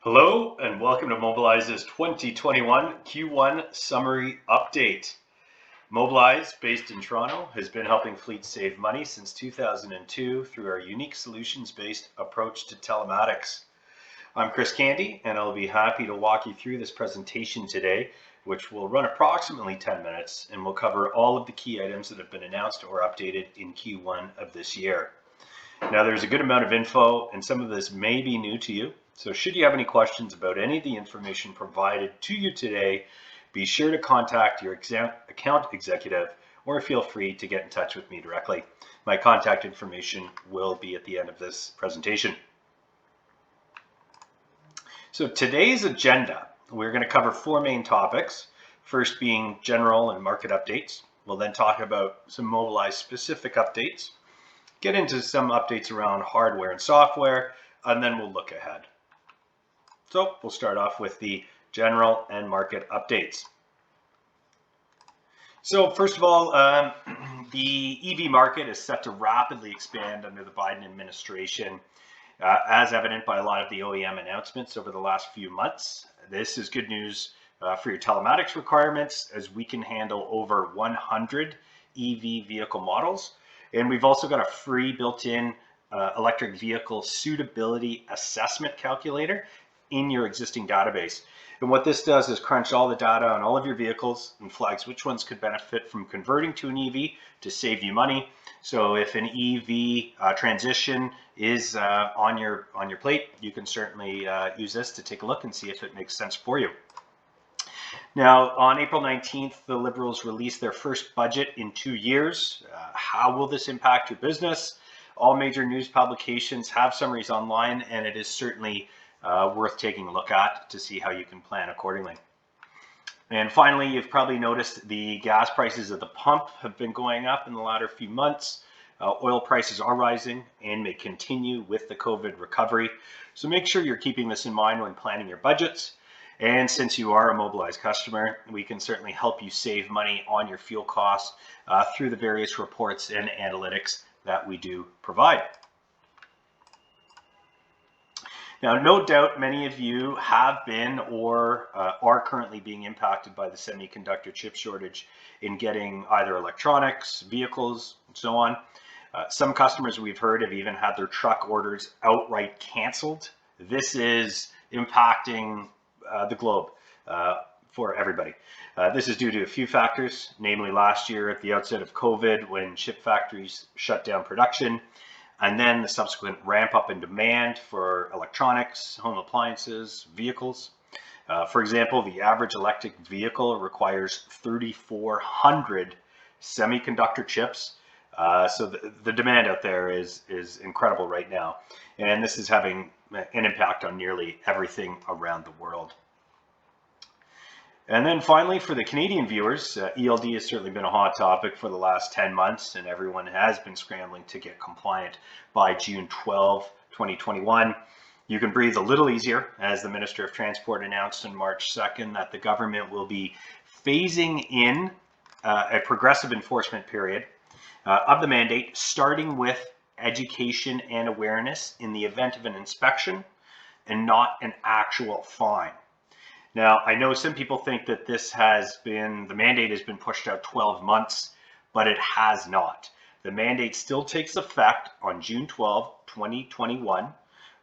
Hello and welcome to Mobilizz's 2021 Q1 Summary Update. Mobilizz, based in Toronto, has been helping fleets save money since 2002 through our unique solutions-based approach to telematics. I'm Chris Candy, and I'll be happy to walk you through this presentation today, which will run approximately 10 minutes and will cover all of the key items that have been announced or updated in Q1 of this year. Now, there's a good amount of info, and some of this may be new to you. So should you have any questions about any of the information provided to you today, be sure to contact your account executive or feel free to get in touch with me directly. My contact information will be at the end of this presentation. So today's agenda, we're going to cover four main topics. First being general and market updates. We'll then talk about some Mobilizz specific updates, get into some updates around hardware and software, and then we'll look ahead. So we'll start off with the general and market updates. So first of all, the EV market is set to rapidly expand under the Biden administration, as evident by a lot of the OEM announcements over the last few months. This is good news for your telematics requirements, as we can handle over 100 EV vehicle models. And we've also got a free built-in electric vehicle suitability assessment calculator in your existing database. And what this does is crunch all the data on all of your vehicles and flags which ones could benefit from converting to an EV to save you money. So if an EV transition is on your plate, you can certainly use this to take a look and see if it makes sense for you. Now, on April 19th, the Liberals released their first budget in 2 years. How will this impact your business? All major news publications have summaries online, and it is certainly worth taking a look at to see how you can plan accordingly. And finally, you've probably noticed the gas prices at the pump have been going up in the latter few months. Oil prices are rising and may continue with the COVID recovery. So make sure you're keeping this in mind when planning your budgets. And since you are a Mobilizz customer, we can certainly help you save money on your fuel costs through the various reports and analytics that we do provide. Now, no doubt many of you have been or are currently being impacted by the semiconductor chip shortage in getting either electronics, vehicles, and so on. Some customers we've heard have even had their truck orders outright canceled. This is impacting the globe for everybody. This is due to a few factors, namely last year at the outset of COVID when chip factories shut down production, and then the subsequent ramp up in demand for electronics, home appliances, vehicles. For example, the average electric vehicle requires 3,400 semiconductor chips. So the demand out there is incredible right now. And this is having an impact on nearly everything around the world. And then finally, for the Canadian viewers, ELD has certainly been a hot topic for the last 10 months, and everyone has been scrambling to get compliant by June 12, 2021. You can breathe a little easier, as the Minister of Transport announced on March 2nd that the government will be phasing in a progressive enforcement period of the mandate, starting with education and awareness in the event of an inspection and not an actual fine. Now, I know some people think that the mandate has been pushed out 12 months, but it has not. The mandate still takes effect on June 12, 2021,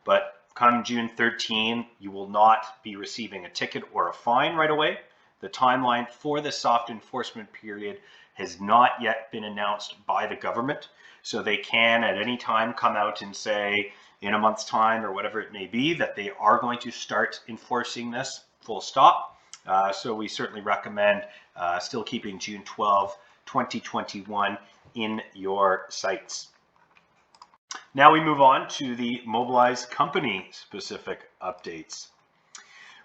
but come June 13, you will not be receiving a ticket or a fine right away. The timeline for the soft enforcement period has not yet been announced by the government, so they can at any time come out and say in a month's time or whatever it may be that they are going to start enforcing this, full stop. So we certainly recommend still keeping June 12, 2021 in your sights. Now we move on to the Mobilizz company specific updates.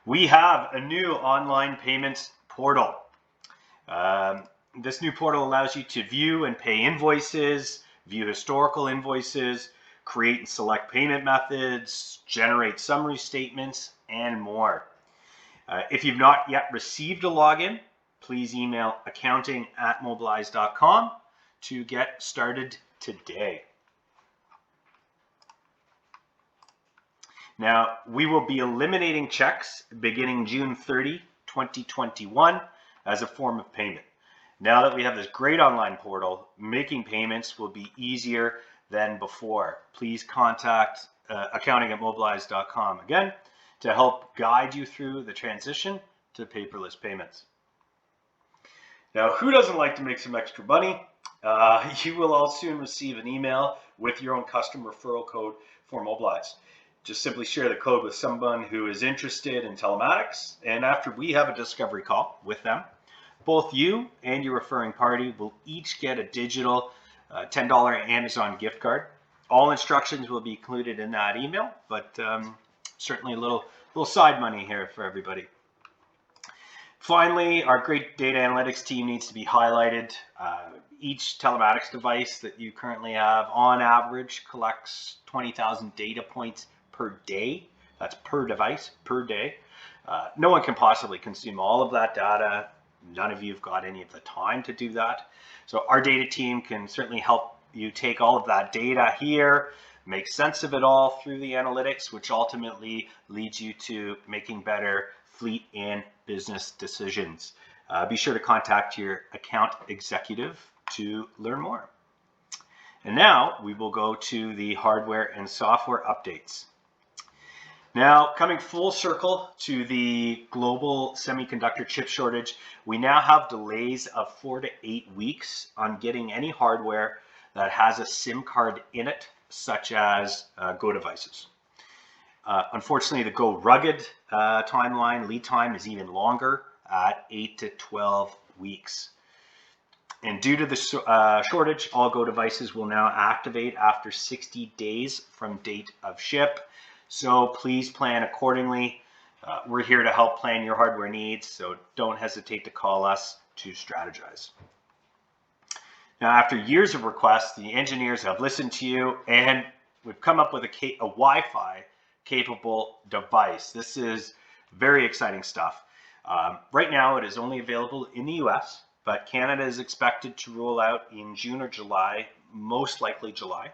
We have a new online payments portal. This new portal allows you to view and pay invoices, view historical invoices, create and select payment methods, generate summary statements, and more. If you've not yet received a login, please email accounting@mobilizz.com to get started today. Now, we will be eliminating checks beginning June 30, 2021 as a form of payment. Now that we have this great online portal, making payments will be easier than before. Please contact accounting@mobilizz.com again to help guide you through the transition to paperless payments. Now, who doesn't like to make some extra money? You will all soon receive an email with your own custom referral code for Mobilizz. Just simply share the code with someone who is interested in telematics, and after we have a discovery call with them, both you and your referring party will each get a digital $10 Amazon gift card. All instructions will be included in that email, but certainly a little side money here for everybody. Finally, our great data analytics team needs to be highlighted. Each telematics device that you currently have on average collects 20,000 data points per day. That's per device, per day. No one can possibly consume all of that data. None of you have got any of the time to do that. So our data team can certainly help you take all of that data here, make sense of it all through the analytics, which ultimately leads you to making better fleet and business decisions. Be sure to contact your account executive to learn more. And now we will go to the hardware and software updates. Now, coming full circle to the global semiconductor chip shortage, we now have delays of 4 to 8 weeks on getting any hardware that has a SIM card in it, such as Go devices. Unfortunately, the Go Rugged timeline, lead time, is even longer at 8 to 12 weeks. And due to the shortage, all Go devices will now activate after 60 days from date of ship. So please plan accordingly. We're here to help plan your hardware needs, so don't hesitate to call us to strategize. Now, after years of requests, the engineers have listened to you, and we've come up with a Wi-Fi capable device. This is very exciting stuff. Right now, it is only available in the US, but Canada is expected to roll out in June or July, most likely July.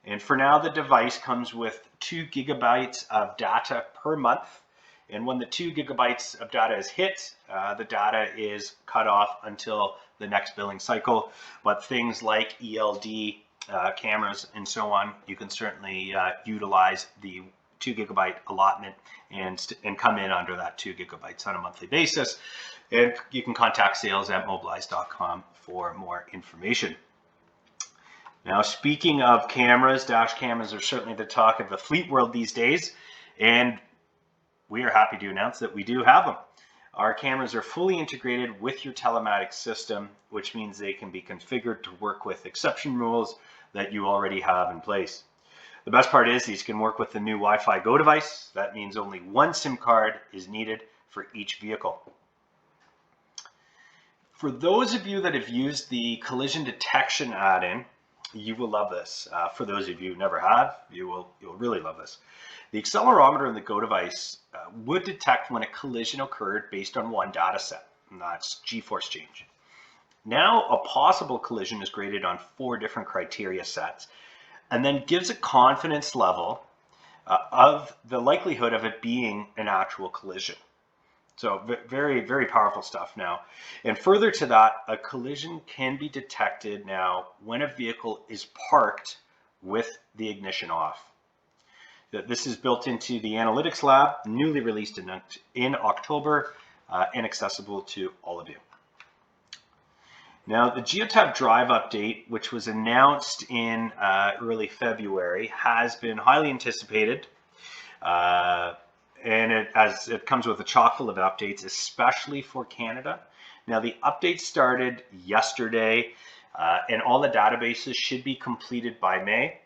And for now, the device comes with 2 gigabytes of data per month. And when the 2 gigabytes of data is hit, the data is cut off until the next billing cycle. But things like ELD, cameras, and so on, you can certainly utilize the 2 gigabyte allotment and come in under that 2 gigabytes on a monthly basis. And you can contact sales@mobilizz.com for more information. Now, speaking of cameras, dash cameras are certainly the talk of the fleet world these days, and we are happy to announce that we do have them. Our cameras are fully integrated with your telematics system, which means they can be configured to work with exception rules that you already have in place. The best part is these can work with the new Wi-Fi Go device. That means only one SIM card is needed for each vehicle. For those of you that have used the collision detection add-in, you will love this. For those of you who never have, you'll really love this. The accelerometer in the Go device would detect when a collision occurred based on one data set, and that's G-force change. Now, a possible collision is graded on 4 different criteria sets, and then gives a confidence level of the likelihood of it being an actual collision. So very, very powerful stuff now. And further to that, a collision can be detected now when a vehicle is parked with the ignition off. This is built into the Analytics Lab, newly released in October, and accessible to all of you. Now, the Geotab Drive update, which was announced in early February, has been highly anticipated. And it comes with a chock full of updates, especially for Canada. Now, the update started yesterday, and all the databases should be completed by May.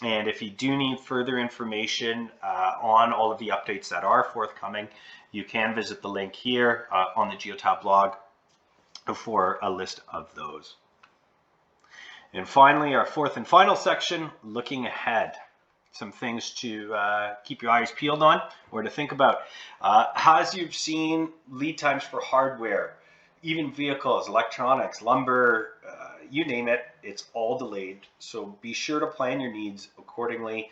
And if you do need further information on all of the updates that are forthcoming, you can visit the link here on the Geotab blog for a list of those. And finally, our fourth and final section, looking ahead. Some things to keep your eyes peeled on or to think about. As you've seen, lead times for hardware, even vehicles, electronics, lumber, you name it, it's all delayed. So be sure to plan your needs accordingly,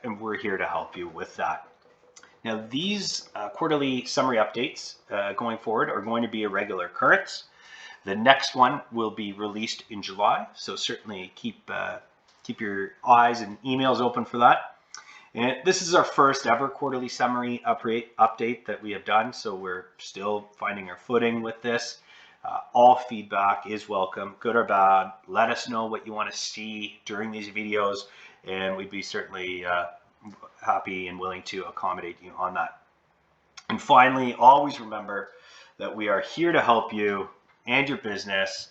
and we're here to help you with that. Now, these quarterly summary updates going forward are going to be a regular occurrence. The next one will be released in July, so certainly keep your eyes and emails open for that. And this is our first ever quarterly summary update that we have done, so we're still finding our footing with this. All feedback is welcome, good or bad. Let us know what you want to see during these videos, and we'd be certainly happy and willing to accommodate you on that. And finally, always remember that we are here to help you and your business.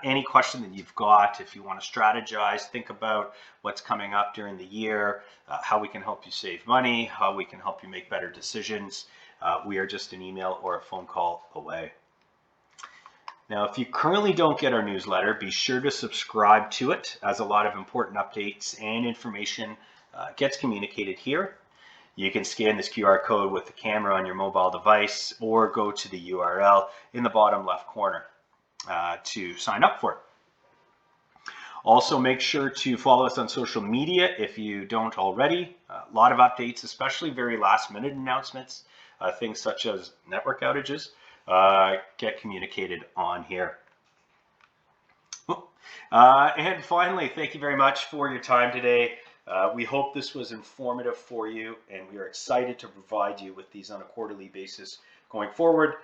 Any question that you've got, if you want to strategize, think about what's coming up during the year, how we can help you save money, how we can help you make better decisions, we are just an email or a phone call away. Now, if you currently don't get our newsletter, be sure to subscribe to it, as a lot of important updates and information gets communicated here. You can scan this QR code with the camera on your mobile device or go to the URL in the bottom left corner to sign up for it. Also, make sure to follow us on social media if you don't already. A lot of updates, especially very last minute announcements, things such as network outages, get communicated on here. And finally, thank you very much for your time today. We hope this was informative for you, and we are excited to provide you with these on a quarterly basis going forward.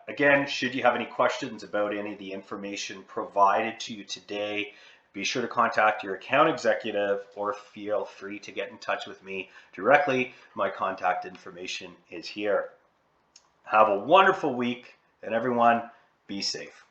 Again, should you have any questions about any of the information provided to you today, be sure to contact your account executive or feel free to get in touch with me directly. My contact information is here. Have a wonderful week, and everyone, be safe.